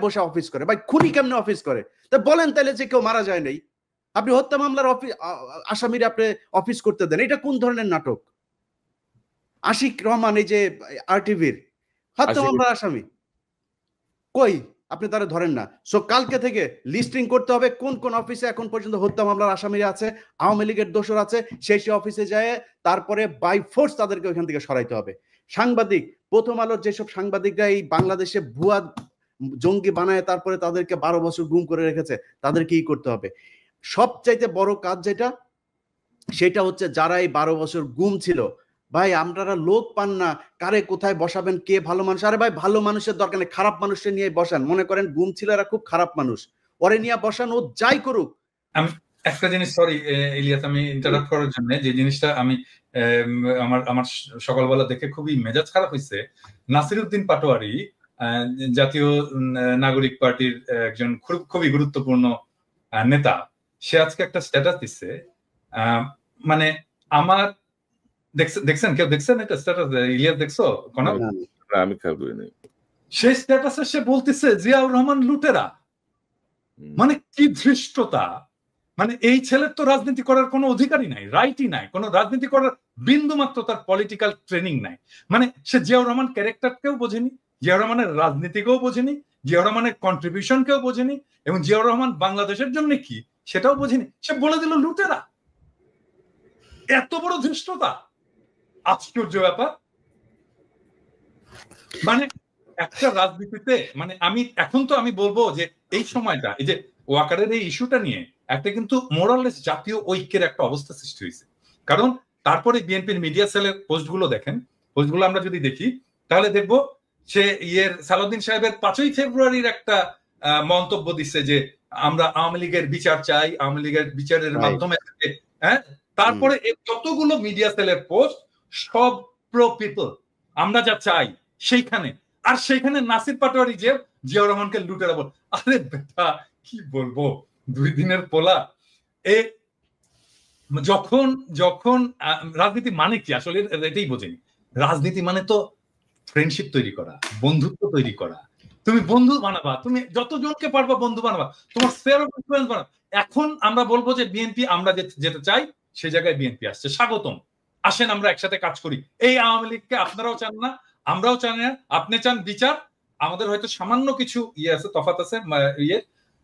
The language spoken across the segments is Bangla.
বসে অফিস করে? ভাই খুনি কেমনে অফিস করে? তা বলেন তাহলে যে কেউ মারা যায় নাই, আপনি হত্যা মামলার আসামির আপনি অফিস করতে দেন, এটা কোন ধরনের নাটক? আশিক রহমান এই যে আরটিভির হত্যা মামলার আসামি কই, আপনি তারা ধরেন না। সো কালকে থেকে লিস্টিং করতে হবে কোন কোন অফিসে এখন পর্যন্ত হত্যা মামলার আসামিরা আছে, আওয়ামী লীগের দোষর আছে, সেই অফিসে যায় তারপরে বাই ফোর্স তাদেরকে ওইখান থেকে সরাইতে হবে। সাংবাদিক, প্রথম আলোর যেসব সাংবাদিকরা এই বাংলাদেশে ভুয়া জঙ্গি বানায় তারপরে তাদেরকে 12 বছর গুম করে রেখেছে, তাদেরকে কি করতে হবে? সবচাইতে বড় কাজ যেটা, সেটা হচ্ছে যারা এই 12 বছর গুম ছিল, ভাই আপনারা লোক পান না, কারে কোথায় বসাবেন, কে ভালো মানুষ? আরে ভাই ভালো মানুষের দরকার নেই, খারাপ মানুষের নিয়ে বসান। মনে করেন গুম ছিল এরা খুব খারাপ মানুষ, ওরে নিয়ে বসান, ও যাই করুক। আমি একটা জিনিস, সরি ইলিয়াস, আমি ইন্টারাপ্ট করার জন্য, যে জিনিসটা আমি আমার সকালবেলা দেখে খুবই মেজাজ খারাপ হয়েছে। নাসিরউদ্দিন পাটোয়ারি জাতীয় নাগরিক পার্টির একজন খুবই গুরুত্বপূর্ণ নেতা, সে আজকে একটা স্ট্যাটাস দিচ্ছে, মানে আমার দেখছেন, কেউ দেখছেন এটা স্ট্যাটাস? ইলিয়াস দেখছো? আমি খেয়াল করি নাই। সেই স্ট্যাটাসে সে বলতেছে জিয়াউর রহমান লুটেরা। মানে কি ধৃষ্টতা! মানে এই ছেলের তো রাজনীতি করার কোনো অধিকারই নাই, রাইটই নাই, কোনো রাজনীতি করার বিন্দু মাত্র তার পলিটিক্যাল ট্রেনিং নাই। মানে সে জিয়াউর রহমান ক্যারেক্টারকেও বোঝেনি, জিয়াউর রহমানের রাজনীতিকেও বোঝেনি, জিয়াউর রহমানের কন্ট্রিবিউশনকেও বোঝেনি, এবং জিয়াউর রহমান বাংলাদেশের জন্য কি সেটাও বোঝেনি। সে বলে দিল লুটেরা। এত বড় ধৃষ্টতা! আশ্চর্য ব্যাপার। মানে একটা রাজনীতিতে, মানে আমি বলবো যে এই সময়টা, এই যে ওয়াকারের এই ইস্যুটা নিয়ে একটা কিন্তু মোরাললেস জাতীয় ঐক্যের একটা অবস্থা সৃষ্টি হয়েছে। কারণ তারপরে বিএনপির মিডিয়া সেলের পোস্টগুলো দেখেন, পোস্টগুলো আমরা যদি দেখি তাহলে দেখবো সে সালাউদ্দিন সাহেবের 5ই ফেব্রুয়ারির একটা মন্তব্য দিচ্ছে যে আমরা আওয়ামী লীগের বিচার চাই, আওয়ামী লীগের বিচারের মাধ্যমে, হ্যাঁ। তারপরে যতগুলো মিডিয়া সেলের পোস্ট সব প্রো পিপল, আমরা যা চাই সেইখানে। আর সেইখানে নাসির পাটোয়ারি যে জিয়াউর রহমানকে লুটেরা বল। আরে বেটা কি বলবো, 2 দিনের পোলা। যখন রাজনীতি মানে কি আসলে এটাই বোঝেনি। রাজনীতি মানে তো ফ্রেন্ডশিপ তৈরি করা, বন্ধুত্ব তৈরি করা। তুমি বন্ধু বানাবা, তুমি যতজনকে পারবা বন্ধু বানাবা, তোমার স্ফিয়ার অফ ইনফ্লুয়েন্স বানাবা। এখন আমরা বলবো যে বিএনপি, আমরা যেটা চাই সে জায়গায় বিএনপি আসছে, স্বাগতম, আসেন আমরা একসাথে কাজ করি। এই আওয়ামী লীগকে আপনারাও চান না, আমরাও চান না। আপনি চান বিচার, আমাদের হয়তো সামান্য কিছু আছে, তফাৎ আছে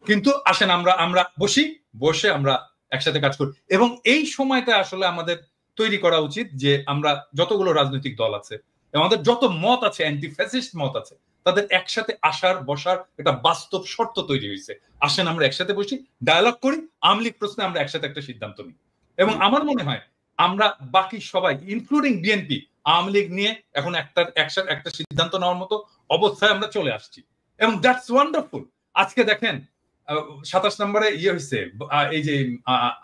কিন্তু আসেন আমরা বসে আমরা একসাথে কাজ করি। এবং এই সময়টা আসলে আমাদের তৈরি করা উচিত যে আমরা যতগুলো রাজনৈতিক দল আছে, আমাদের যত মত আছে, অ্যান্টি ফ্যাসিস্ট মত আছে, তাদের একসাথে বসার একটা বাস্তব শর্ত তৈরি হয়েছে। আসেন আমরা একসাথে বসি, ডায়ালগ করি, আওয়ামী লীগ প্রশ্নে আমরা একসাথে একটা সিদ্ধান্ত নিই। এবং আমার মনে হয় আমরা বাকি সবাই ইনক্লুডিং বিএনপি আওয়ামী লীগ নিয়ে এখন একটা সিদ্ধান্ত নেওয়ার মতো অবস্থায় আমরা চলে আসছি, এবং দ্যাটস ওয়ান্ডারফুল। আজকে দেখেন 27 নম্বরে হয়েছে, এই যে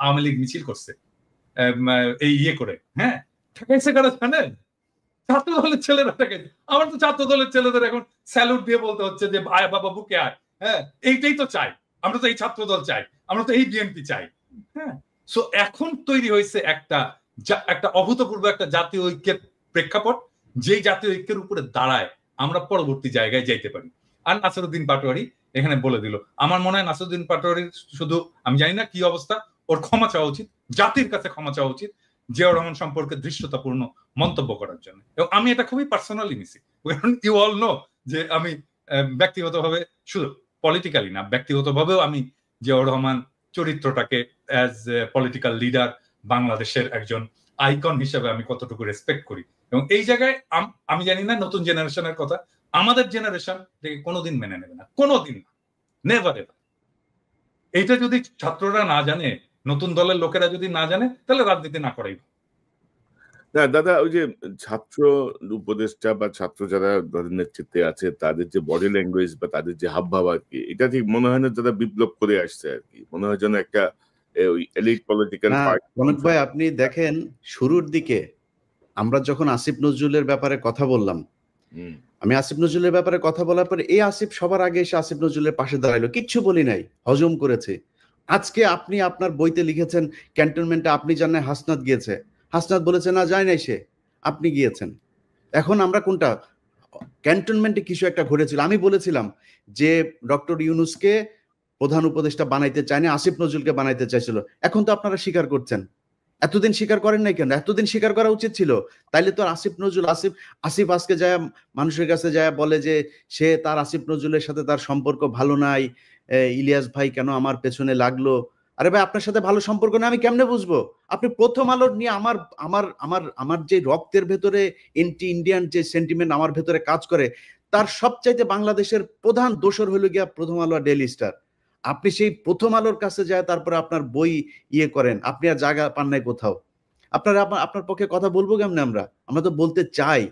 আওয়ামী লীগ মিছিল করছে এই করে, হ্যাঁ, ঠেকাইছে কারা জানেন? ছাত্র দলের ছেলেরা ঠেকাইছে। আমার তো ছাত্র দলের ছেলেদের এখন স্যালুট দিয়ে বলতে হচ্ছে যে আয় বাবা বুকে আয়, হ্যাঁ, এইটাই তো চাই আমরা, তো এই ছাত্র দল চাই, আমরা তো এই বিএনপি চাই, হ্যাঁ। সো এখন তৈরি হয়েছে একটা অভূতপূর্ব একটা জাতীয় ঐক্যের প্রেক্ষাপট, যেই জাতীয় ঐক্যের উপরে দাঁড়ায় আমরা পরবর্তী জায়গায় যাইতে পারি। আর নাসিরউদ্দিন পাটোয়ারি এখানে বলে দিল। আমার মনে হয় নাসিরউদ্দিন পাটোয়ারির শুধু, আমি জানি না কি অবস্থা, ওর ক্ষমা চাওয়া উচিত, জাতির কাছে ক্ষমা চাওয়া উচিত জিয়াউর রহমান সম্পর্কে ধৃষ্টতাপূর্ণ মন্তব্য করার জন্য। এবং আমি এটা খুবই পার্সোনালি নিছি। ইউ অল নো যে আমি ব্যক্তিগতভাবে, শুধু পলিটিক্যালি না, ব্যক্তিগতভাবেও আমি জিয়াউর রহমান চরিত্রটাকে অ্যাজ পলিটিক্যাল লিডার, বাংলাদেশের একজন আইকন হিসেবে আমি কতটুকু রেসপেক্ট করি। এবং এই জায়গায় আমি জানি না নতুন জেনারেশনের কথা, আমাদের জেনারেশন থেকে কোনোদিন মেনে নেবে না, কোনোদিন না, নেভার এভার। এইটা যদি ছাত্ররা না জানে, নতুন দলের লোকেরা যদি না জানে, তাহলে রাজনীতি না করাই। না দাদা, ওই যে ছাত্র উপদেষ্টা বা ছাত্র যারা নেতৃত্বে আছে, তাদের যে বডি ল্যাঙ্গুয়েজ বা তাদের যে হাবভাব আর কি, এটা ঠিক মনে হয় না যারা বিপ্লব করে আসছে আর কি, মনে হয় যেন একটা ওই এলিট পলিটিক্যাল পার্টি। কনক ভাই আপনি দেখেন শুরুর দিকে আমরা যখন আসিফ নজরুলের ব্যাপারে কথা বললাম, আমি আসিফ নজরুলের ব্যাপারে কথা বলার পরে এই আসিফ সবার আগে এসে আসিফ নজরুলের পাশে দাঁড়াইলো, কিচ্ছু বলি নাই, হজম করেছে। আজকে আপনি আপনার বইতে লিখেছেন ক্যান্টনমেন্টে আপনি জানেন হাসনাত গিয়েছে, হাসনাত বলেছে না যায় নাই সে, আপনি গিয়েছেন। এখন আমরা কোনটা, ক্যান্টনমেন্টে কিছু একটা ঘটেছিল, আমি বলেছিলাম যে ডক্টর ইউনূসকে প্রধান উপদেষ্টা বানাইতে চায়নি, আসিফ নজরুলকে বানাইতে চাইছিল। এখন তো আপনারা স্বীকার করছেন, এতদিন স্বীকার করেন নাই কেন? এতদিন স্বীকার করা উচিত ছিল। তাইলে তো আসিফ নজরুল, আসিফ আজকে যায় মানুষের কাছে যায় বলে যে সে তার আসিফ নজরুলের সাথে তার সম্পর্ক ভালো নাই, ইলিয়াস ভাই কেন আমার পেছনে লাগলো। আরে ভাই, আপনার সাথে ভালো সম্পর্ক না আমি কেমনে বুঝবো? আপনি প্রথম আলোর নিয়ে আমার আমার আমার আমার যে রক্তের ভেতরে এন্টি ইন্ডিয়ান যে সেন্টিমেন্ট আমার ভেতরে কাজ করে, তার সবচাইতে বাংলাদেশের প্রধান দোষর হলো গিয়া প্রথম আলো আর ডেইলি স্টার। আপনি সেই প্রথম আলোর কাছে যায় তারপরে আপনার বই ইয়ে করেন, আপনি আর জায়গা পান নাই কোথাও। আপনার পক্ষে কথা বলবো কেমনে? আমরা তো বলতে চাই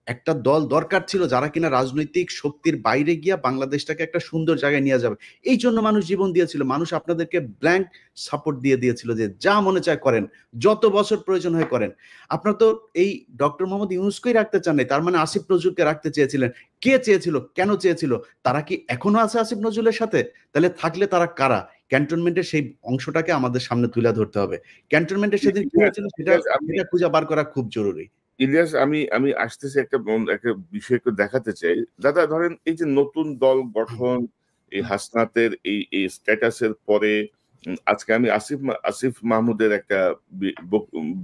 একটা দল দরকার ছিল যারা কিনা রাজনৈতিক শক্তির বাইরে গিয়া বাংলাদেশটাকে একটা সুন্দর জায়গায় নিয়ে যাবে। এই জন্য মানুষ জীবন দিয়েছিল, মানুষ আপনাদেরকে ব্ল্যাঙ্ক সাপোর্ট দিয়েছিল যে যা মনে চায় করেন, যত বছর প্রয়োজন হয় করেন। আপনার তো এই ডক্টর মোহাম্মদ ইউনূসকেই রাখতে চান নাই, তার মানে আসিফ নজরুলকে রাখতে চেয়েছিলেন। কে চেয়েছিল? কেন চেয়েছিল? তারা কি এখনো আছে আসিফ নজরুলের সাথে? তাহলে থাকলে তারা কারা? ক্যান্টনমেন্টের সেই অংশটাকে আমাদের সামনে তুলে ধরতে হবে। ক্যান্টনমেন্টের সেদিন কি হয়েছিল সেটা খুঁজে বার করা খুব জরুরি। ইলিয়াস, আমি আসতেছি একটা বিষয় দেখাতে চাই দাদা। ধরেন এই যে নতুন দল গঠন, এই হাসনাতের এই স্ট্যাটাসের পরে আজকে আমি আসিফ মাহমুদের একটা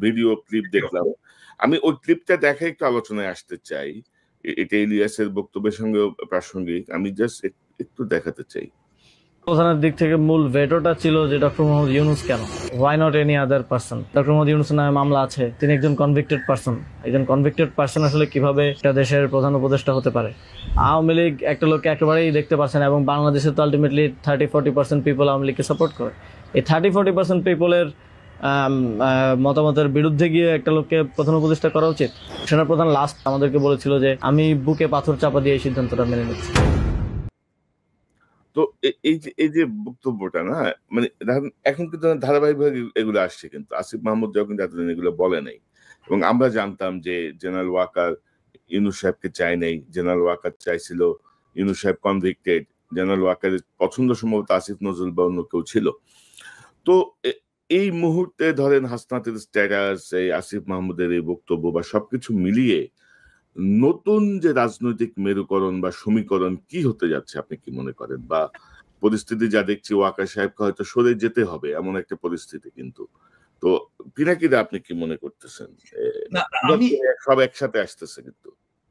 ভিডিও ক্লিপ দেখলাম। আমি ওই ক্লিপটা দেখে একটু আলোচনায় আসতে চাই। এটা ইলিয়াসের বক্তব্যের সঙ্গে প্রাসঙ্গিক, আমি জাস্ট একটু দেখাতে চাই। প্রধানের দিক থেকে মূল ভেটোটা ছিল যে ডক্টর মোহাম্মদ ইউনূস কেন, why not any other person. Doctor Mohammad ইউনূসের নামে মামলা আছে, তিনি একজন কনভিক্টেড পারসন। একজন কনভিক্টেড পারসন আসলে কিভাবে একটা দেশের প্রধান উপদেষ্টা হতে পারে? আওয়ামী লীগ একটা লোককে একেবারেই দেখতে পাচ্ছে না, এবং বাংলাদেশে তো আলটিমেটলি 30-40% পিপল আওয়ামী লীগকে সাপোর্ট করে। এই 30-40% পিপলের মতামতের বিরুদ্ধে গিয়ে একটা লোককে প্রধান উপদেষ্টা করা উচিত? সেনাপ্রধান লাস্ট আমাদেরকে বলেছিল যে আমি বুকে পাথর চাপা দিয়ে এই সিদ্ধান্তটা মেনে নিচ্ছি। তো এই যে বক্তব্যটা না, মানে এখন কিন্তু ধারাবাহিকভাবে এগুলো আসছে, কিন্তু আসিফ মাহমুদ যখন এতদিন এগুলো বলে নাই, এবং আমরা জানতাম যে জেনারেল ওয়াকার ইউনূস সাহেবকে চায় নাই, জেনারেল ওয়াকার চাইছিল ইউনূস সাহেব কনভিক্টেড, জেনারেল ওয়াকারের পছন্দ সম্ভবত আসিফ নজরুল বা অন্য কেউ ছিল। তো এই মুহূর্তে ধরেন হাসনাতের স্ট্যাটাস, এই আসিফ মাহমুদের এই বক্তব্য বা সবকিছু মিলিয়ে নতুন যে রাজনৈতিক মেরুকরণ বা সমীকরণ কি হতে যাচ্ছে আপনি কি মনে করেন? বা পরিস্থিতি যা দেখছি ওয়াকার সাহেবকে হয়তো সরে যেতে হবে এমন একটা পরিস্থিতি, কিন্তু তো পিনাকিদা আপনি কি মনে করতেছেন? সব একসাথে আসতেছে কিন্তু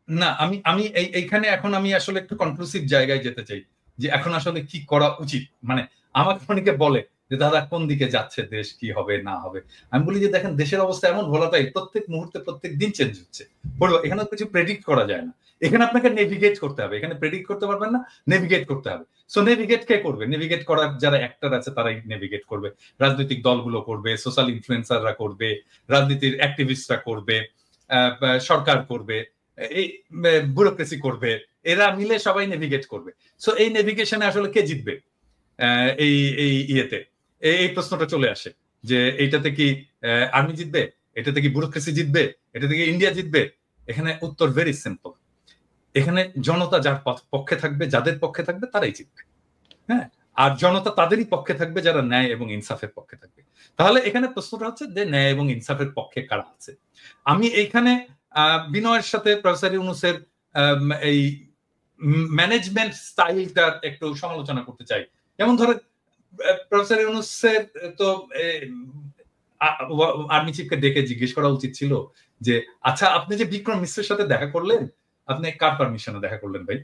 না, আমি এইখানে এখন আমি আসলে একটু কনক্লুসিভ জায়গায় যেতে চাই যে এখন আসলে কি করা উচিত। মানে আমাকে অনেকে বলে যে দাদা কোন দিকে যাচ্ছে দেশ, কি হবে না হবে। আমি বলি যে দেখেন দেশের অবস্থা এমন ভোলাটাইল, প্রত্যেক মুহূর্তে প্রত্যেক দিন চেঞ্জ হচ্ছে। এখানে কিছু প্রেডিক্ট করা যায় না, এখানে আপনাকে নেভিগেট করতে হবে। এখানে প্রেডিক্ট করতে পারবেন না, নেভিগেট করতে হবে। সো নেভিগেট কে করবে? নেভিগেট করার যারা অ্যাক্টর আছে তারাই নেভিগেট করবে। রাজনৈতিক দলগুলো করবে, সোশ্যাল ইনফ্লুয়েন্সাররা করবে, রাজনীতির অ্যাক্টিভিস্টরা করবে, সরকার করবে, এই ব্যুরোক্রেসি করবে, এরা মিলে সবাই নেভিগেট করবে। সো এই নেভিগেশনে আসলে কে জিতবে এই এই ইয়েতে? এই প্রশ্নটা চলে আসে যে এইটাতে কি আর্মি জিতবে, এটাতে কি ব্যুরোক্রেসি জিতবে, এটাতে কি ইন্ডিয়া জিতবে? এখানে উত্তর ভেরি সিম্পল। এখানে জনতা যার পক্ষে থাকবে, যাদের পক্ষে থাকবে তারাই জিতবে। হ্যাঁ, আর জনতা তাদেরই পক্ষে থাকবে যারা ন্যায় এবং ইনসাফের পক্ষে থাকবে। তাহলে এখানে প্রশ্নটা হচ্ছে যে ন্যায় এবং ইনসাফের পক্ষে কারা আছে। আমি এইখানে বিনয়ের সাথে প্রফেসর ইউনূসের এই ম্যানেজমেন্ট স্টাইলটার একটু সমালোচনা করতে চাই। যেমন ধরেন প্রফেসর ইউনূসের তো আর্মি চিফকে ডেকে জিজ্ঞেস করা উচিত ছিল যে আচ্ছা আপনি যে বিক্রম মিশ্রের সাথে দেখা করলেন, আপনি কার পারমিশনে দেখা করলেন ভাই?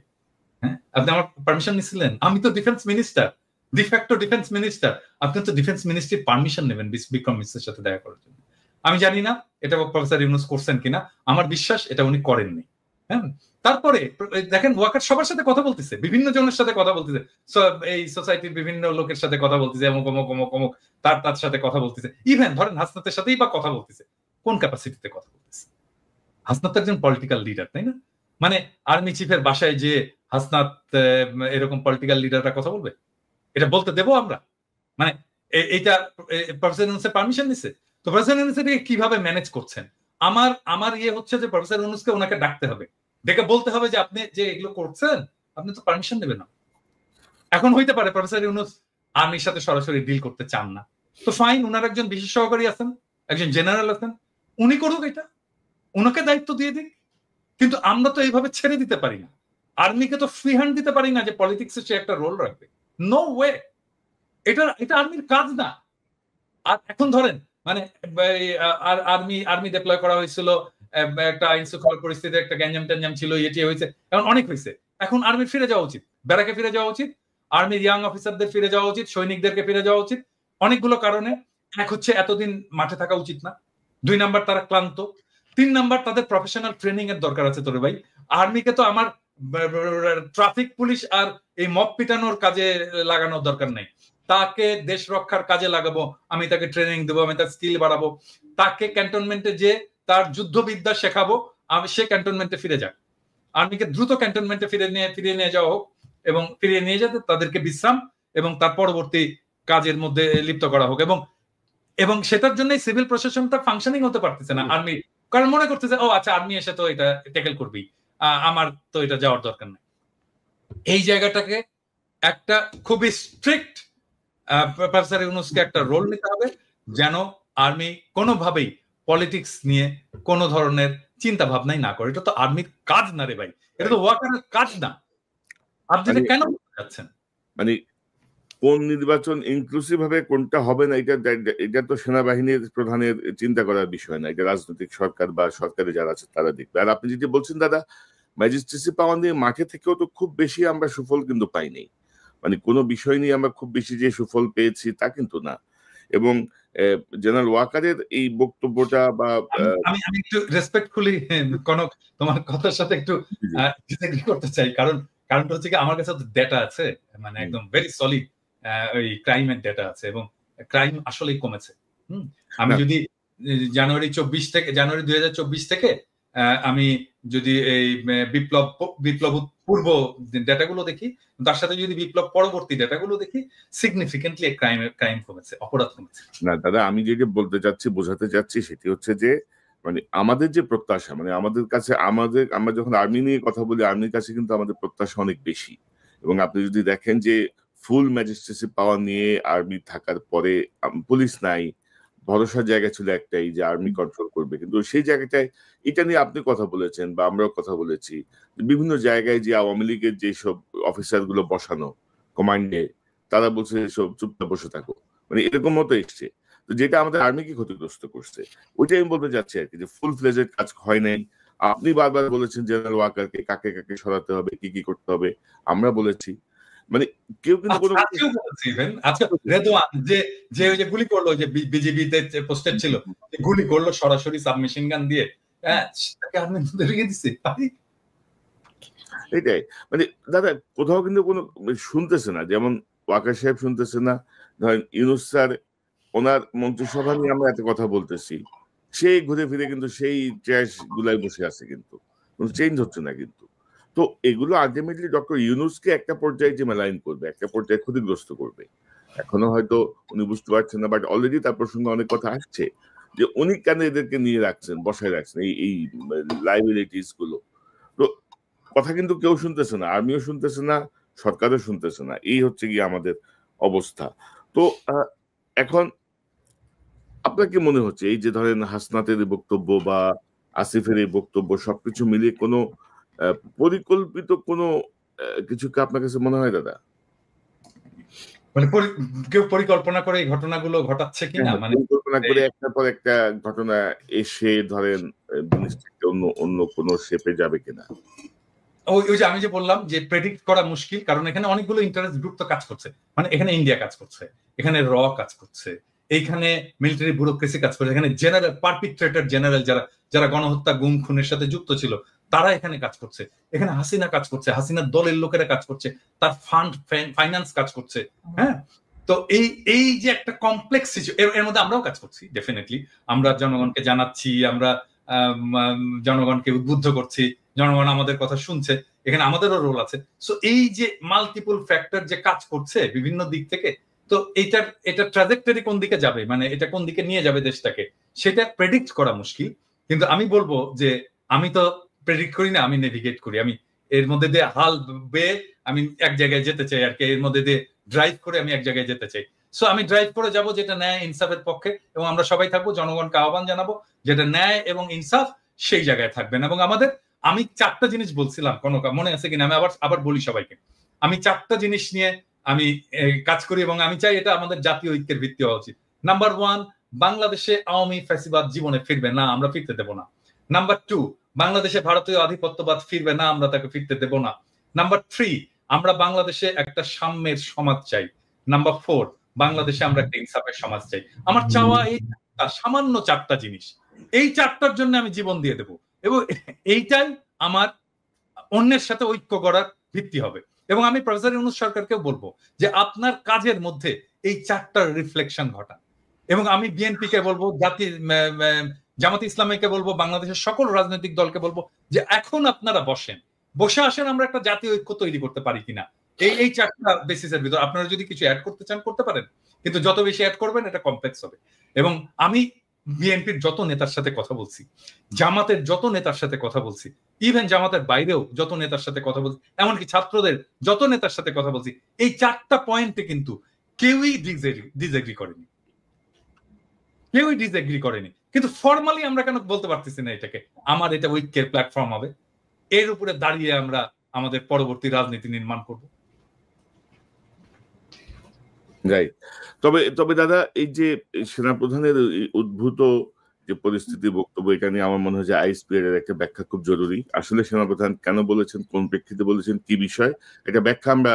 হ্যাঁ, আপনি আমার পারমিশন নিছিলেন? আমি তো defence minister, de facto defence minister, আপনি তো ডিফেন্স মিনিস্ট্রির পারমিশন নেবেন বিক্রম মিশ্রের সাথে দেখা করার জন্য। আমি জানি না এটা প্রফেসর ইউনূস করছেন কিনা, আমার বিশ্বাস এটা উনি করেননি। হ্যাঁ, তারপরে দেখেন ওয়াকার সবার সাথে কথা বলতেছে, বিভিন্ন জনের সাথে কথা বলতেছে, এই সোসাইটির বিভিন্ন লোকের সাথে কথা বলতেছে, অমুক অমুক অমুক অমুক তার সাথে কথা বলতেছে। ইভেন ধরেন হাসনাতের সাথেই বা কথা বলতেছে, কোন ক্যাপাসিটিতে কথা বলতেছে? হাসনাত একজন পলিটিক্যাল লিডার, তাই না? মানে আর্মি চিফের বাসায় যে হাসনাত এরকম পলিটিক্যাল লিডাররা কথা বলবে, এটা বলতে দেবো আমরা? মানে এইটা প্রফেসর ইউনূসের পারমিশন নিছে? তো প্রফেসর ইউনূস এটাকে কিভাবে ম্যানেজ করছেন? আমার ইয়ে হচ্ছে যে প্রফেসর ইউনূসকে ওনাকে ডাকতে হবে, ডেকে বলতে হবে যে আপনি যে এগুলো করছেন আপনি তো পারমিশন নেবেন না। এখন হইতে পারে প্রফেসর ইউনূস আর্মির সাথে সরাসরি ডিল করতে চান না, তো ফাইন, ওনার একজন বিশেষ সহকারী আছেন, একজন জেনারেল আছেন, উনি করুক, এটা ওনাকে দায়িত্ব দিয়ে দিন। কিন্তু আমরা তো এইভাবে ছেড়ে দিতে পারি না, আর্মিকে তো ফ্রি হ্যান্ড দিতে পারি না যে পলিটিক্সে সে একটা রোল রাখবে। নো ওয়ে, এটা আর্মির কাজ না। আর এখন ধরেন মানে আর্মি ডিপ্লয় করা হয়েছিল, একটা আইন শৃঙ্খলা পরিস্থিতি, একটা গ্যাঞ্জাম ট্যাঞ্জাম ছিল, এটি হয়েছে, এখন অনেক হয়েছে। এখন আর্মির ফিরে যাওয়া উচিত, ব্যারাকে ফিরে যাওয়া উচিত, আর্মির ইয়াং অফিসারদের ফিরে যাওয়া উচিত, সৈনিকদেরকে ফিরে যাওয়া উচিত অনেকগুলো কারণে। এক হচ্ছে এতদিন মাঠে থাকা উচিত না, 2 নাম্বার তারা ক্লান্ত, 3 নাম্বার তাদের প্রফেশনাল ট্রেনিং এর দরকার আছে। তোরে ভাই, আর্মিকে তো আমার ট্রাফিক পুলিশ আর এই মব পিটানোর কাজে লাগানোর দরকার নেই, তাকে দেশ রক্ষার কাজে লাগাবো, আমি তাকে ট্রেনিং দেবো, আমি তার স্কিল বাড়াবো, তাকে ক্যান্টনমেন্টে যে তার যুদ্ধবিদ্যা শেখাবো, আমি সে ক্যান্টনমেন্টে ফিরে যাক। আর্মিকে দ্রুত ক্যান্টনমেন্টে ফিরিয়ে নিয়ে যাওয়া হোক, এবং ফিরিয়ে নিয়ে যেতে তাদেরকে বিশ্রাম এবং তার পরবর্তী কাজের মধ্যে লিপ্ত করা হোক। এবং সেটার জন্য সিভিল প্রশাসনটা ফাংশনিং হতে পারতেছে না আর্মি, কারণ মনে করতেছে ও আচ্ছা আর্মি এসে তো এটা ট্যাকেল করবি, আমার তো এটা যাওয়ার দরকার নেই। এই জায়গাটাকে একটা খুবই স্ট্রিক্ট প্রফেসর ইউনূসকে একটা রোল নিতে হবে, যেন আর্মি কোনোভাবেই পলিটিক্স নিয়ে কোনো ধরনের চিন্তা ভাবনাই না করে। এটা তো আর্মির কাজ না রে ভাই, এটা তো ওয়াকারের কাজ না। আপনি এটা কেন বলতে চাচ্ছেন? মানে কোন নির্বাচন ইনক্লুসিভ হবে, কোনটা হবে না, এটা তো সেনাবাহিনীর প্রধানের চিন্তা করার বিষয় না, এটা রাজনৈতিক সরকার বা সরকারে যারা আছে তারা দেখবে। আর আপনি যেটি বলছেন দাদা, ম্যাজিস্ট্রেসি পাওয়া নিয়ে মাঠে থেকেও তো খুব বেশি আমরা সুফল কিন্তু পাইনি, মানে কোনো বিষয় নিয়ে আমরা খুব বেশি যে সুফল পেয়েছি তা কিন্তু না। এবং জেনারেল ওয়াকারের এই বক্তব্যটা বা আমি একটু রেসপেক্টফুলি কনক তোমার কথার সাথে একটু ডিসএগ্রি করতে চাই, কারণটা হচ্ছে কি আমার কাছে ডেটা আছে, মানে একদম ভেরি সলিড ওই ক্রাইমের ডেটা আছে, এবং ক্রাইম আসলেই কমেছে। আমি যদি জানুয়ারি 2024 থেকে আমি যদি এই বিপ্লব পূর্ব ডেটাগুলো দেখি, তার সাথে যদি বিপ্লব পরবর্তী ডেটাগুলো দেখি, সিগনিফিকেন্টলি ক্রাইম কমেছে, অপরাধ কমেছে। না দাদা, আমি যেটা বলতে চাচ্ছি, বোঝাতে চাচ্ছি, সেটি হচ্ছে যে মানে আমাদের যে প্রত্যাশা, মানে আমাদের কাছে আমরা যখন আর্মি নিয়ে কথা বলি, আর্মির কাছে কিন্তু আমাদের প্রত্যাশা অনেক বেশি। এবং আপনি যদি দেখেন যে ফুল ম্যাজিস্ট্রেসি পাওয়ার নিয়ে আর্মি থাকার পরে পুলিশ নাই, ভরসার জায়গা ছিল একটাই যে আর্মি কন্ট্রোল করবে, কিন্তু সেই জায়গাটায় এটা নিয়ে আপনি কথা বলেছেন বা আমরাও কথা বলেছি, বিভিন্ন জায়গায় যে আওয়ামী লীগের যেসব অফিসার গুলো বসানো কমান্ডে, তারা বলছে সব চুপচাপ বসে থাকো, মানে এরকম মতো এসছে, তো যেটা আমাদের আর্মিকে ক্ষতিগ্রস্ত করছে। ওইটাই আমি বলতে চাচ্ছি আর কি, যে ফুল ফ্লেজের কাজ হয় নাই। আপনি বারবার বলেছেন জেনারেল ওয়াকারকে কাকে কাকে সরাতে হবে, কি কি করতে হবে, আমরা বলেছি, মানে কেউ কিন্তু কোনো আচ্ছা রেদওয়ান যে ওই যে গুলি করলো, যে বিজিবিতে পোস্টেড ছিল, গুলি করলো সরাসরি সাবমেশিন গান দিয়ে, তাকে আর্মি ধরিয়ে দিছে। এটাই মানে দাদা, কোথাও কিন্তু কোনো শুনতেছে না, যেমন ওয়াকার সাহেব শুনতেছে না, ধরেন ইউনূস স্যার ওনার মন্ত্রিসভা নিয়ে আমরা এত কথা বলতেছি, সেই ঘুরে ফিরে কিন্তু সেই ট্র্যাশ গুলাই বসে আছে, কিন্তু কোনো চেঞ্জ হচ্ছে না। কিন্তু তো এগুলো আলটিমেটলি ডক্টর ইউনূসকে একটা পর্যায়ে যে মেলাইন করবে, একটা পর্যায়ে ক্ষতিগ্রস্ত করবে। এখনো হয়তো উনি বুঝতে পারছেন না, বাট অলরেডি তার প্রসঙ্গে অনেক কথা আসছে যে উনি কেন এদেরকে নিয়ে রাখছেন, বসায় রাখছেন এই লাইবিলিটিস গুলো। তো কথা কিন্তু কেউ শুনতেছে না, আর্মিও শুনতেছে না, সরকারও শুনতেছে না, এই হচ্ছে গিয়ে আমাদের অবস্থা। তো এখন আপনার কি মনে হচ্ছে এই যে ধরেন হাসনাতের বক্তব্য বা আসিফের এই বক্তব্য, সবকিছু মিলিয়ে কোনো পরিকল্পিত কোনো কিছু কি আপনার কাছে মনে হয় দাদা? মানে কেউ পরিকল্পনা করে এই ঘটনাগুলো ঘটাচ্ছে কিনা, মানে পরিকল্পনা করে একটার পর একটা ঘটনা এসে ধরেন জিনিসটাকে অন্য কোনো শেপে যাবে কিনা? ওই যে আমি যে বললাম যে প্রেডিক্ট করা মুশকিল, কারণ এখানে অনেকগুলো ইন্টারেস্ট গ্রুপ তো কাজ করছে, মানে এখানে ইন্ডিয়া কাজ করছে, এখানে র কাজ করছে, এইখানে মিলিটারি ব্যুরোক্রেসি কাজ করছে, এখানে জেনারেল পারপিট্রেটর জেনারেল যারা গণহত্যা গুম খুনের সাথে যুক্ত ছিল তারা এখানে কাজ করছে, এখানে হাসিনা কাজ করছে, হাসিনার দলের লোকেরা কাজ করছে, তার ফাইন্যান্স কাজ করছে। হ্যাঁ, তো এই যে একটা কমপ্লেক্স এর মধ্যে আমরাও কাজ করছি, ডেফিনেটলি আমরা জনগণকে জানাচ্ছি, আমরা জনগণকে উদ্বুদ্ধ করছি, জনগণ আমাদের কথা শুনছে, এখানে আমাদেরও রোল আছে। সো এই যে মাল্টিপল ফ্যাক্টর যে কাজ করছে বিভিন্ন দিক থেকে, তো এটা ট্রাজেক্টরি কোন দিকে যাবে, মানে এটা কোন দিকে নিয়ে যাবে দেশটাকে, সেটা প্রেডিক্ট করা মুশকিল। কিন্তু আমি বলবো যে আমি তো প্রেডিক্ট করি না, আমি নেভিগেট করি, আমি এর মধ্যে দিয়ে হাল বেয়ে আমি এক জায়গায় যেতে চাই আর কি, এর মধ্যে দিয়ে ড্রাইভ করে আমি এক জায়গায় যেতে চাই। সো আমি ড্রাইভ করে যাব যেটা ন্যায় ইনসাফের পক্ষে, এবং আমরা সবাই থাকবো, জনগণকে আহ্বান জানাবো যেটা ন্যায় এবং ইনসাফ সেই জায়গায় থাকবেন, এবং আমাদের আমি 4টা জিনিস বলছিলাম, কনকা মনে আছে কিনা, আমি আবার বলি সবাইকে। আমি 4টা জিনিস নিয়ে আমি কাজ করি এবং আমি চাই এটা আমাদের জাতীয় ঐক্যের ভিত্তি হওয়া উচিত। নাম্বার 1, বাংলাদেশে আওয়ামী ফ্যাসিবাদ জীবনে ফিরবে না, আমরা ফিরতে দেব না। নাম্বার 2, বাংলাদেশে ভারতীয় আধিপত্যবাদ ফিরবে না, আমরা তাকে ফিরতে দেব না। নাম্বার 3, আমরা বাংলাদেশে একটা সাম্যের সমাজ চাই। নাম্বার 4, বাংলাদেশে আমরা একটা ইনসাফের সমাজ চাই। আমার চাওয়া এই সামান্য 4টা জিনিস, এই 4টার জন্য আমি জীবন দিয়ে দেব, এবং এইটাই আমার অন্যের সাথে ঐক্য করার ভিত্তি হবে। এবং আমি প্রফেসর ইউনূস সরকারকেও বলবো যে আপনার কাজের মধ্যে এই 4টার রিফ্লেকশন ঘটান। এবং আমি বিএনপি কে বলবো, জামাত ইসলামীকে বলবো, বাংলাদেশের সকল রাজনৈতিক দলকে বলবো যে এখন আপনারা বসে আসেন, আমরা একটা জাতীয় ঐক্য তৈরি করতে পারি কিনা এই 4টা বেসিসের ভিতর। আপনারা যদি কিছু অ্যাড করতে চান করতে পারেন, কিন্তু যত বেশি অ্যাড করবেন এটা কমপ্লেক্স হবে। এবং আমি বিএনপির যত নেতার সাথে কথা বলছি, জামাতের যত নেতার সাথে কথা বলছি, ইভেন জামাতের বাইরেও যত নেতার সাথে কথা বলছি, এমনকি ছাত্রদের যত নেতার সাথে কথা বলছি, এই 4টা পয়েন্টে কিন্তু কেউই ডিসএগ্রি করেনি, কিন্তু ফর্মালি আমরা কেন বলতে পারতেছি না এটাকে আমার এটা ঐক্যের প্ল্যাটফর্ম হবে, এর উপরে দাঁড়িয়ে আমরা আমাদের পরবর্তী রাজনীতি নির্মাণ করব। রাইট। তবে দাদা, এই যে সেনাপ্রধানের উদ্ভূত যে পরিস্থিতি, বক্তব্য, এটা নিয়ে আমার মনে হয় যে আইএসপিআর এর একটা ব্যাখ্যা খুব জরুরি। আসলে সেনাপ্রধান কেন বলেছেন, কোন প্রেক্ষিতে বলেছেন, কি বিষয়, এটা ব্যাখ্যা আমরা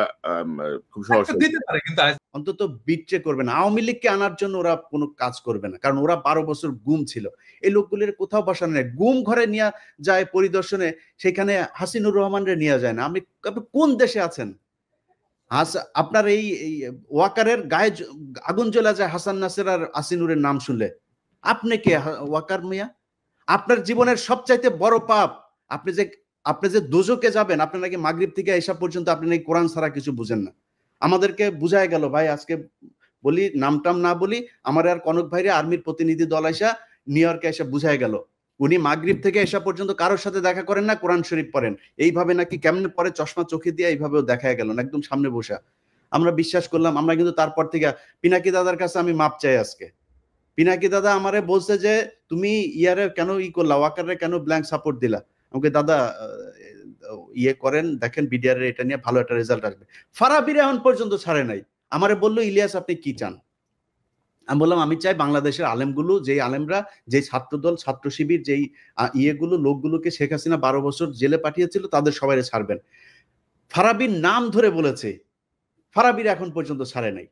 খুব সহজে দিতে পারে, কিন্তু অন্তত বিট্রে করবে না। আওয়ামী লীগকে আনার জন্য ওরা কোনো কাজ করবে না, কারণ ওরা 12 বছর গুম ছিল। এই লোকগুলির কোথাও বসানো নেই, গুম ঘরে নিয়ে যায় পরিদর্শনে, সেখানে হাসিনুর রহমানরে নিয়ে যায় না। আপনি কোন দেশে আছেন? আপনার এই ওয়াকারের গায়ে আগুন জ্বলা যায় হাসান নাসের আর আসিনুরের নাম শুনলে। আপনি কে ওয়াকার মিয়া? আপনার জীবনের সবচাইতে বড় পাপ, আপনি যে দোজকে যাবেন, আপনি নাকি মাগরিব থেকে এসা পর্যন্ত আপনি নাকি কোরআন ছাড়া কিছু বুঝেন না। আমাদেরকে বুঝায় গেল ভাই, আজকে বলি নামটাম না বলি, আমার আর কনক ভাইরে আর্মির প্রতিনিধি দল আইসা নিউ ইয়র্কে এসে বুঝায় গেল উনি মাগরিব থেকে এসা পর্যন্ত কারোর সাথে দেখা করেন না, কোরআন শরীফ পড়েন। এইভাবে নাকি কেমনে পরে চশমা চোখে দিয়ে এইভাবেও দেখা গেল না, একদম সামনে বসা। আমরা বিশ্বাস করলাম। আমরা কিন্তু তারপর থেকে পিনাকি দাদার কাছে আমি মাপ চাই আজকে। পিনাকি দাদা আমারে বলছে যে তুমি ইয়ারে কেন করলা, ওয়াকারে কেন ব্ল্যাঙ্ক সাপোর্ট দিলা। আমাকে দাদা করেন, দেখেন বিডিআর এর এটা নিয়ে ভালো একটা রেজাল্ট আসবে। ফারাবির এখন পর্যন্ত ছাড়ে নাই। আমারে বললো ইলিয়াস আপনি কি চান? আমি বললাম আমি চাই বাংলাদেশের আলেমগুলো, যেই আলেমরা, যেই ছাত্রদল, ছাত্র শিবির, যেই লোকগুলোকে শেখ হাসিনা 12 বছর জেলে পাঠিয়েছিল, তাদের সবাই ছাড়বেন। ফারাবির নাম ধরে বলেছে, ফারাবির এখন পর্যন্ত ছাড়ে নাই।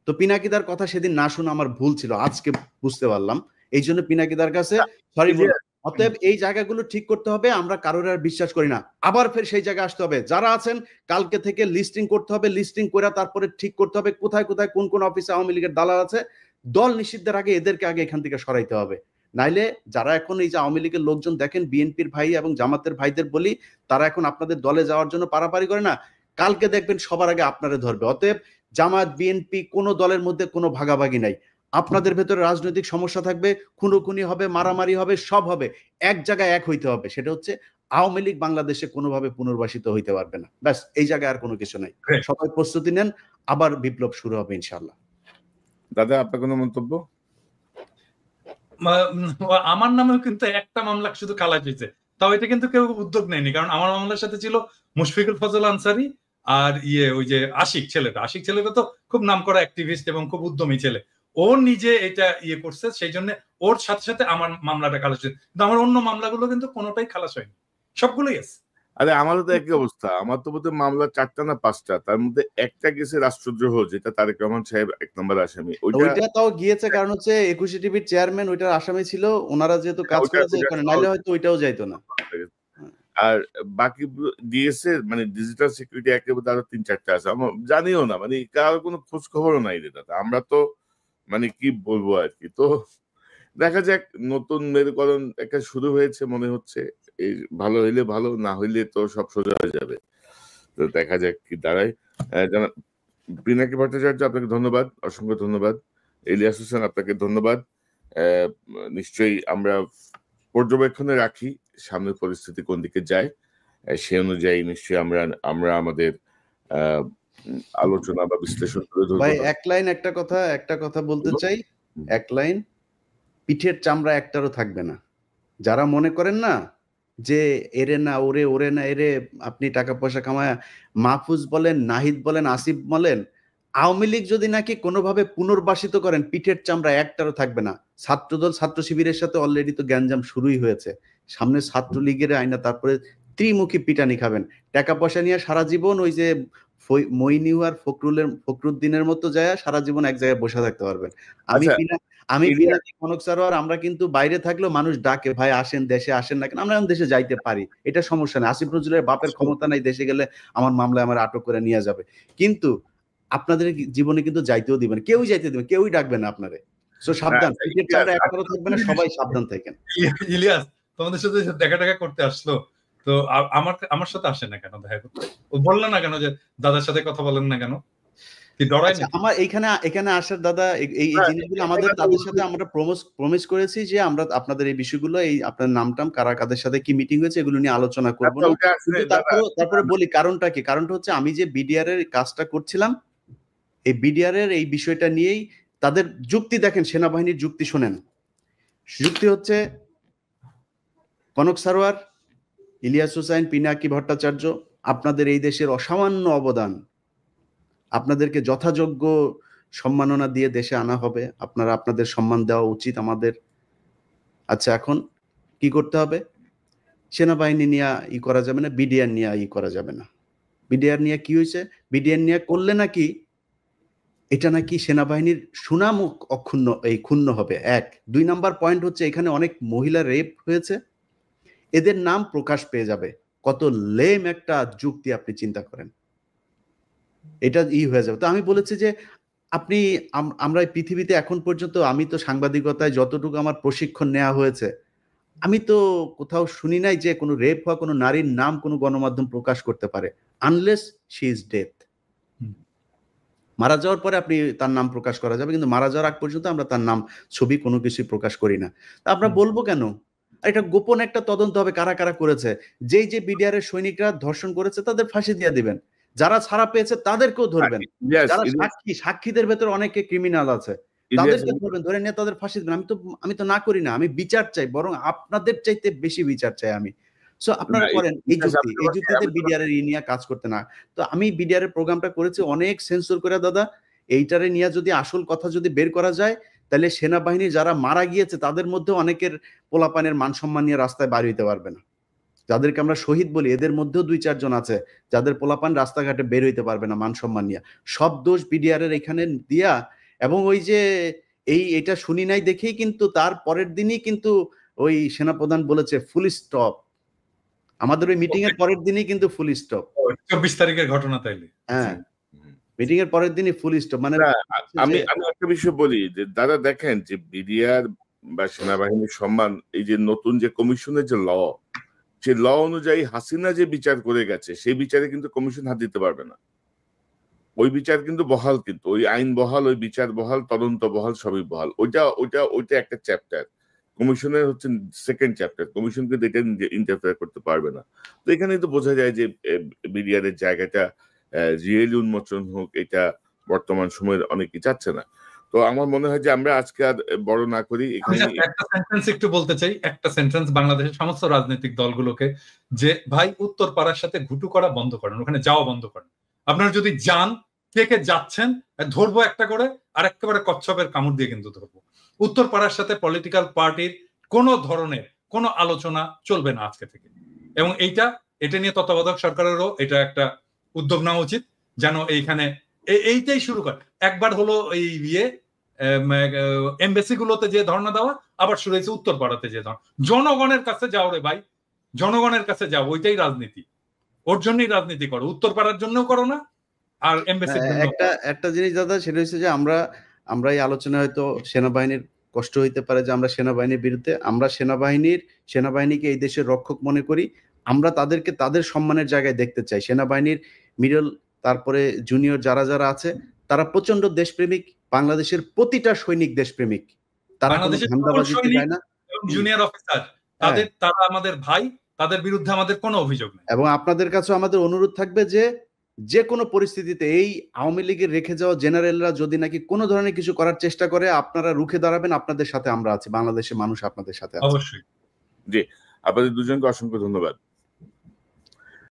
তো পিনাকিদার কথা সেদিন না শুনে আমার ভুল ছিল, আজকে বুঝতে পারলাম। এই জন্য পিনাকিদার কাছে সরি বল। অতএব এই জায়গাগুলো ঠিক করতে হবে। আমরা কারোর আর বিশ্বাস করি না, আবার ফের সেই জায়গায় আসতে হবে। যারা আছেন কালকে থেকে লিস্টিং করতে হবে, লিস্টিং করে তারপরে ঠিক করতে হবে কোথায় কোথায় কোন কোন অফিসে আওয়ামী লীগের দালাল আছে। দল নিষিদ্ধের আগে এদেরকে আগে এখান থেকে সরাইতে হবে। নাইলে যারা এখন এই যে আওয়ামী লীগের লোকজন দেখেন, বিএনপির ভাই এবং জামাতের ভাইদের বলি, তারা এখন আপনাদের দলে যাওয়ার জন্য পারাপারি করে না, কালকে দেখবেন সবার আগে আপনারে ধরবে। অতএব জামাত, বিএনপি, কোনো দলের মধ্যে কোনো ভাগাভাগি নাই। আপনাদের ভেতরে রাজনৈতিক সমস্যা থাকবে, খুনোখুনি হবে, মারামারি হবে, সব হবে, এক জায়গায় এক হইতে হবে। সেটা হচ্ছে আওয়ামী লীগ বাংলাদেশে কোনোভাবে পুনর্বাসিত হইতে পারবে না। ব্যাস, এই জায়গায় আর কোনো কিছু নাই। সবাই প্রস্তুতি নেন, আবার বিপ্লব শুরু হবে ইনশাআল্লাহ। দাদা, আপনার কোনো মন্তব্য? আমার নামেও কিন্তু একটা মামলা শুধু খালাস হয়েছে, তাও এটা কিন্তু কেউ উদ্যোগ নেয়নি। কারণ আমার মামলার সাথে ছিল মুশফিকুল ফজল আনসারী আর ওই যে আশিক ছেলেটা তো খুব নামকরা অ্যাক্টিভিস্ট এবং খুব উদ্যমী ছেলে। ও নিজে এটা করছে, সেই জন্য ওর সাথে সাথে আমার মামলাটা খালাস হয়েছে। কিন্তু আমার অন্য মামলাগুলো কিন্তু কোনোটাই খালাস হয়নি, সবগুলোই আছে। আরে আমারও তো একই অবস্থা। আমার তো বোধহয় মামলা 4টা না 5টা, তার মধ্যে একটা গেছে রাষ্ট্রদ্রোহ, যেটা তারেক রহমান সাহেব 1 নম্বর আসামি। ওইটা তাও গিয়েছে, কারণ হচ্ছে 21 টিভির চেয়ারম্যান ওইটার আসামি ছিল, ওনারা যেহেতু কাজ করেছে, নাইলে হয়তো ওইটাও যাইতো না। আর বাকি ডিএসএ মানে ডিজিটাল সিকিউরিটি অ্যাক্টের মধ্যে আরো 3-4টা আছে, আমরা জানিও না, মানে কারো কোনো খোঁজ খবরও নাই রে দাদা। আমরা তো মানে কি বলবো আর কি। তো দেখা যাক, নতুন মেরুকরণ একটা শুরু হয়েছে মনে হচ্ছে। এই ভালো হইলে ভালো, না হইলে তো সব সোজা হয়ে যাবে। তো দেখা যাক কি দাঁড়ায়। পিনাকি ভট্টাচার্য, আপনাকে ধন্যবাদ, অসংখ্য ধন্যবাদ। ইলিয়াস হোসেন, আপনাকে ধন্যবাদ। নিশ্চয়ই আমরা পর্যবেক্ষণে রাখি সামনের পরিস্থিতি কোন দিকে যায়, সে অনুযায়ী নিশ্চয়ই আমরা আমাদের আলোচনা বা বিশ্লেষণ করে ধরব। ভাই একটা কথা বলতে চাই, এক লাইন, পিঠের চামড়া একটারও থাকবে না। যারা মনে করেন না যে এরে না ওরে, ওরে না এরে, আপনি টাকা পয়সা কামায় মাহফুজ বলেন, নাহিদ বলেন, আসিফ বলেন, আওয়ামী লীগ যদি নাকি কোনোভাবে পুনর্বাসিত করেন, পিঠের চামড়া একটারও থাকবে না। ছাত্রদল ছাত্র শিবিরের সাথে অলরেডি তো গ্যাঞ্জাম শুরুই হয়েছে, সামনে ছাত্রলীগের আইনা, তারপরে ত্রিমুখী পিটানি খাবেন। টাকা পয়সা নিয়ে সারা জীবন ওই যে মইনিউ আর ফখরুদ্দিনের মতো যায় সারা জীবন এক জায়গায় বসে থাকতে পারবেন। আমি আচ্ছা, আমি ইলিয়াস, পিনাকি কনক সারোয়ার, আমরা কিন্তু বাইরে থাকলেও মানুষ ডাকে, ভাই আসেন দেশে, আসেন না কেন? আমরা এখন দেশে যাইতে পারি, এটা সমস্যা নেই। আসিফ নজরুলের বাপের ক্ষমতা নাই, দেশে গেলে আমার মামলায় আমার আটক করে নিয়ে যাবে। কিন্তু আপনাদের জীবনে কিন্তু যাইতেও দিবেন, কেউই যাইতে দিবেন, কেউই ডাকবে না আপনারে। সো সাবধান, আচ্ছা, পিঠের চামড়া একটারও থাকবে না, সবাই সাবধান থাকেন। ইলিয়াস তোমাদের সাথে দেখা টাকা করতে আসলো তো আমার সাথে আসে না কেন দেখা করতে? ও বললো না কেন যে দাদার সাথে কথা বলেন না কেন? কি ডরায় আচ্ছা, নাকি? আমার এখানে আসার দাদা এই হ্যাঁ, জিনিসগুলো আমাদের তাদের সাথে আমরা প্রমিস করেছি যে আমরা আপনাদের এই বিষয়গুলো, এই আপনার নামটাম কারা কাদের সাথে কি মিটিং হয়েছে এগুলো নিয়ে আলোচনা করব আচ্ছা, না। ওটা আসলে কিন্তু দাদা, তারপরে বলি কারণটা কি। কারণটা হচ্ছে আমি যে বিডিআর এর কাজটা করছিলাম, এই বিডিআর এর এই বিষয়টা নিয়েই তাদের যুক্তি দেখেন, সেনাবাহিনীর যুক্তি শোনেন। যুক্তি হচ্ছে কনক সারোয়ার, ইলিয়াস হোসাইন, পিনাকি ভট্টাচার্য, আপনাদের এই দেশের অসামান্য অবদান, আপনাদেরকে যথাযোগ্য সম্মাননা দিয়ে দেশে আনা হবে, আপনারা আপনাদের সম্মান দেওয়া উচিত আমাদের। আচ্ছা, এখন কি করতে হবে? সেনাবাহিনী নিয়ে ই করা যাবে না, বিডিআর নিয়ে ই করা যাবে না। বিডিআর নিয়ে কি হয়েছে? বিডিআর নিয়ে করলে নাকি এটা নাকি সেনাবাহিনীর সুনাম ক্ষুণ্ণ হবে, এক। 2 নাম্বার পয়েন্ট হচ্ছে এখানে অনেক মহিলা রেপ হয়েছে, এদের নাম প্রকাশ পেয়ে যাবে। কত লেম একটা যুক্তি, আপনি চিন্তা করেন, এটা হয়ে যাবে। তো আমি বলেছি যে আপনি আমরা এই পৃথিবীতে এখন পর্যন্ত, আমি তো সাংবাদিকতায় যতটুকু আমার প্রশিক্ষণ নেওয়া হয়েছে, আমি তো কোথাও শুনি নাই যে কোনো রেপ হওয়া কোনো নারীর নাম কোনো গণমাধ্যম প্রকাশ করতে পারে, আনলেস শি ইজ ডেথ। মারা যাওয়ার পরে আপনি তার নাম প্রকাশ করা যাবে, কিন্তু মারা যাওয়ার আগ পর্যন্ত আমরা তার নাম, ছবি কোনো কিছুই প্রকাশ করি না। তা আমরা বলবো কেন? এটা গোপন একটা তদন্ত হবে, কারা কারা করেছে। যেই যে বিডিআর এর সৈনিকরা ধর্ষণ করেছে তাদের ফাঁসি দিয়ে দিবেন, যারা ছাড়া পেয়েছে তাদেরকেও ধরবেন, যারা সাক্ষীদের ভেতরে অনেকে ক্রিমিনাল আছে তাদেরকে ধরবেন, ধরে নিয়ে তাদের ফাঁসি দিবেন। আমি তো না করি না, আমি বিচার চাই, বরং আপনাদের চাইতে বেশি বিচার চাই আমি। সো আপনারা করেন এই যুক্তিতে বিডিআর এর নিয়ে কাজ করতে না। তো আমি বিডিআর এর প্রোগ্রামটা করেছি অনেক সেন্সর করে দাদা, এইটারে নিয়ে যদি আসল কথা যদি বের করা যায়, তাহলে সেনাবাহিনী যারা মারা গিয়েছে তাদের মধ্যে অনেকের পোলাপানের মান সম্মান নিয়ে রাস্তায় বার হইতে পারবে না। যাদেরকে আমরা শহীদ বলি এদের মধ্যেও 2-4 জন আছে যাদের পোলাপান রাস্তাঘাটে বের হইতে পারবে না মান সম্মান নিয়ে। সব দোষ বিডিআর এর এখানে দিয়া, এবং ওই যে এটা শুনি নাই দেখেই কিন্তু তার পরের দিনই কিন্তু ওই সেনাপ্রধান বলেছে ফুল স্টপ। আমাদের ওই মিটিং এর পরের দিনই কিন্তু ফুল স্টপ। 24 তারিখের ঘটনা তাইলে। হ্যাঁ, মিটিং এর পরের দিনই ফুল স্টপ। মানে আমি একটা বিষয় বলি যে দাদা দেখেন যে বিডিআর বা সেনাবাহিনীর সম্মান, এই যে নতুন যে কমিশনের যে ল, সেই ল অনুযায়ী হাসিনা যে বিচার করে গেছে সেই বিচারে কিন্তু কমিশন হাত দিতে পারবে না। ওই বিচার কিন্তু বহাল, কিন্তু ওই আইন বহাল, ওই বিচার বহাল, তদন্ত বহাল, সবই বহাল। ওইটা একটা চ্যাপ্টার, কমিশনের হচ্ছে সেকেন্ড চ্যাপ্টার। কমিশন কিন্তু এটা ইন্টারফেয়ার করতে পারবে না। তো এখানে তো বোঝা যায় যে বিডিআর এর জায়গাটা রিয়েলি উন্মোচন হোক, এটা বর্তমান সময়ের অনেকে চাচ্ছে না। তো আমার মনে হয় যে আমরা আজকে আর বড় না করি, এখানে একটা সেন্টেন্স একটু বলতে চাই, একটা সেন্টেন্স বাংলাদেশের সমস্ত রাজনৈতিক দলগুলোকে, যে ভাই উত্তর পাড়ার সাথে ঘুটু করা বন্ধ করেন, ওখানে যাওয়া বন্ধ করেন। আপনারা যদি যান, কে কে যাচ্ছেন ধরবো একটা করে, আর একেবারে কচ্ছপের কামড় দিয়ে কিন্তু ধরবো। উত্তর পাড়ার সাথে পলিটিক্যাল পার্টির কোনো ধরনের কোনো আলোচনা চলবে না আজকে থেকে। এবং এটা নিয়ে তত্ত্বাবধায়ক সরকারেরও এটা একটা উদ্যোগ নেওয়া উচিত, যেন এইখানে এইটাই শুরু করে। একবার হলো এই এমবেসি গুলোতে যে ধর্ণা দেওয়া, আবার শুরু হয়েছে উত্তর পাড়াতে যে ধর্ণা। জনগণের কাছে যাও রে ভাই, জনগণের কাছে যাও, ওইটাই রাজনীতি। ওর জন্যই রাজনীতি করো, উত্তর পাড়ার জন্যও করো না, আর এমবেসির জন্য। একটা জিনিস দাদা, সেটা হচ্ছে যে আমরা এই আলোচনায় হয়তো সেনাবাহিনীর কষ্ট হইতে পারে যে আমরা সেনাবাহিনীর বিরুদ্ধে, আমরা সেনাবাহিনীকে এই দেশের রক্ষক মনে করি। আমরা তাদেরকে তাদের সম্মানের জায়গায় দেখতে চাই। সেনাবাহিনীর মিডল, তারপরে জুনিয়র যারা যারা আছে, তারা প্রচন্ড দেশপ্রেমিক। বাংলাদেশের প্রতিটা সৈনিক দেশপ্রেমিক, তারা কোনো ধান্দাবাজিতে যায় না। জুনিয়র অফিসার তারা আমাদের ভাই, তাদের বিরুদ্ধে আমাদের কোনো অভিযোগ নেই। এবং আপনাদের কাছে আমাদের অনুরোধ থাকবে যে কোনো পরিস্থিতিতে এই আওয়ামী লীগের রেখে যাওয়া জেনারেলরা যদি নাকি কোনো ধরনের কিছু করার চেষ্টা করে, আপনারা রুখে দাঁড়াবেন। আপনাদের সাথে আমরা আছি, বাংলাদেশের মানুষ আপনাদের সাথে আছে। অবশ্যই। জি, আপনাদের দুজনকে অসংখ্য ধন্যবাদ।